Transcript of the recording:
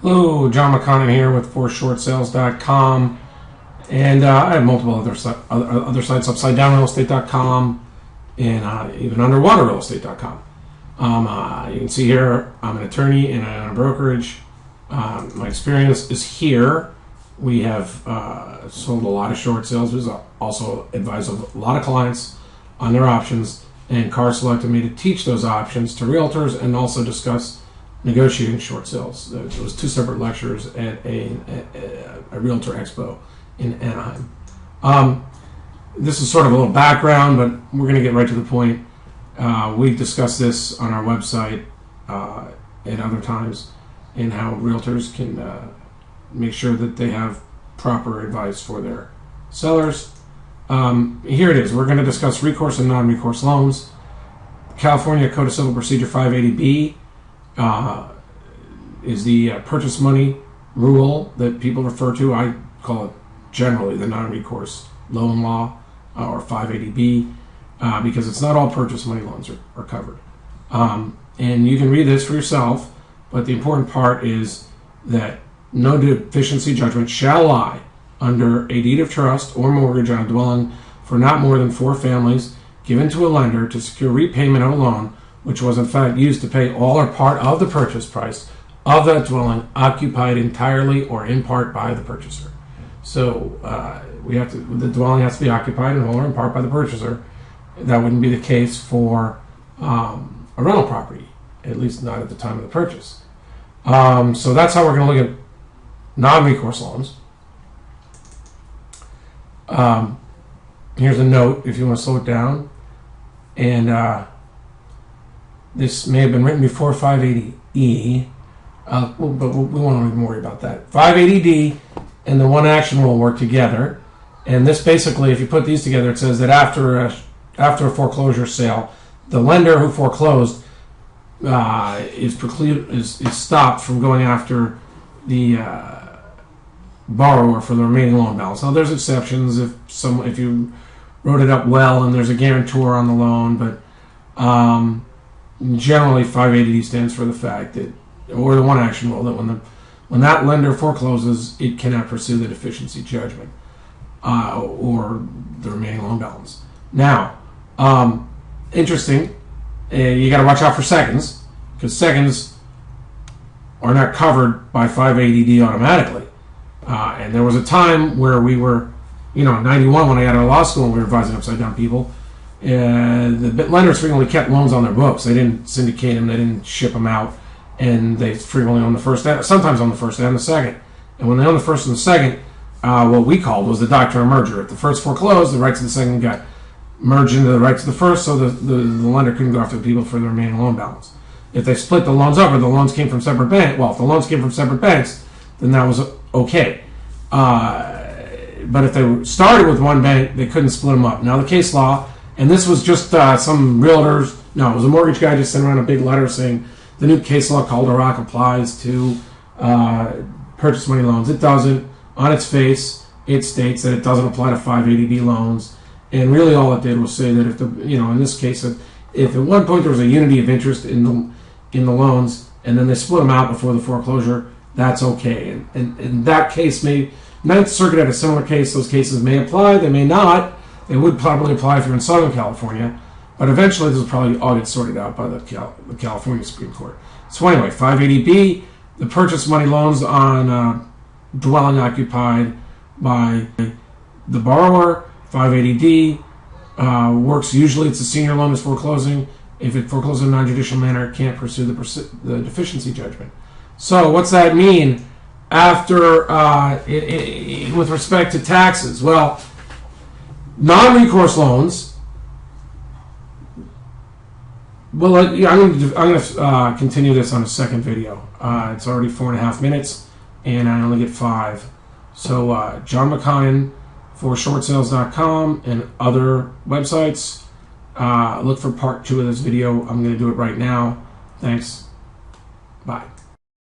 Hello, John McConnin here with forshortsales.com, and I have multiple other sites, upsidedownrealestate.com and even underwaterrealestate.com. You can see here I'm an attorney and I own a brokerage. My experience is here. We have sold a lot of short sales. We also advise a lot of clients on their options, and Carr selected me to teach those options to realtors and also discuss negotiating short sales. There was 2 separate lectures at a Realtor Expo in Anaheim. This is sort of a little background, but we're going to get right to the point. We've discussed this on our website at other times, and how realtors can make sure that they have proper advice for their sellers. Here it is. We're going to discuss recourse and non-recourse loans. California Code of Civil Procedure 580B is the purchase money rule that people refer to. I call it generally the non-recourse loan law, or 580B, because it's not all purchase money loans are covered. And you can read this for yourself, but the important part is that no deficiency judgment shall lie under a deed of trust or mortgage on a dwelling for not more than 4 families given to a lender to secure repayment of a loan which was in fact used to pay all or part of the purchase price of that dwelling occupied entirely or in part by the purchaser. So the dwelling has to be occupied in whole or in part by the purchaser. That wouldn't be the case for a rental property, at least not at the time of the purchase. So that's how we're going to look at non-recourse loans. Here's a note if you want to slow it down. And this may have been written before 580E, but we won't even worry about that. 580D and the one action rule work together. And this basically, if you put these together, it says that after a foreclosure sale, the lender who foreclosed is stopped from going after the borrower for the remaining loan balance. Now, there's exceptions if you wrote it up well and there's a guarantor on the loan, but generally 580D stands for the fact that, or the one action rule, that when that lender forecloses, it cannot pursue the deficiency judgment or the remaining loan balance. Now, interesting, you got to watch out for seconds, because seconds are not covered by 580D automatically. And there was a time where we were, in 91 when I got out of law school and we were advising upside down people, the lenders frequently kept loans on their books. They didn't syndicate them, they didn't ship them out, and they frequently owned the first, sometimes on the first and the second. And when they owned the first and the second, what we called was the doctrine of merger. If the first foreclosed, the rights of the second got merged into the rights of the first, so the lender couldn't go after the people for the remaining loan balance. If they split the loans up, or the loans came from separate banks, if the loans came from separate banks, then that was okay. But if they started with one bank, they couldn't split them up. Now the case law, and this was just some realtors, no, it was a mortgage guy just sent around a big letter saying the new case law called Iraq applies to purchase money loans. It doesn't. On its face, it states that it doesn't apply to 580B loans. And really all it did was say that if in this case, if at one point there was a unity of interest in the loans, and then they split them out before the foreclosure, that's okay. And that case Ninth Circuit had a similar case. Those cases may apply, they may not. They would probably apply if you're in Southern California, but eventually this will probably all get sorted out by the California Supreme Court. So anyway, 580B, the purchase money loans on dwelling occupied by the borrower. 580D works usually, it's a senior loan is foreclosing. If it forecloses in a non-judicial manner, it can't pursue the deficiency judgment. So what's that mean after with respect to taxes? Well, non-recourse loans. Well, I'm going to continue this on a second video. It's already 4.5 minutes, and I only get 5. So John McConnin for shortsales.com and other websites. Look for part 2 of this video. I'm going to do it right now. Thanks. Bye.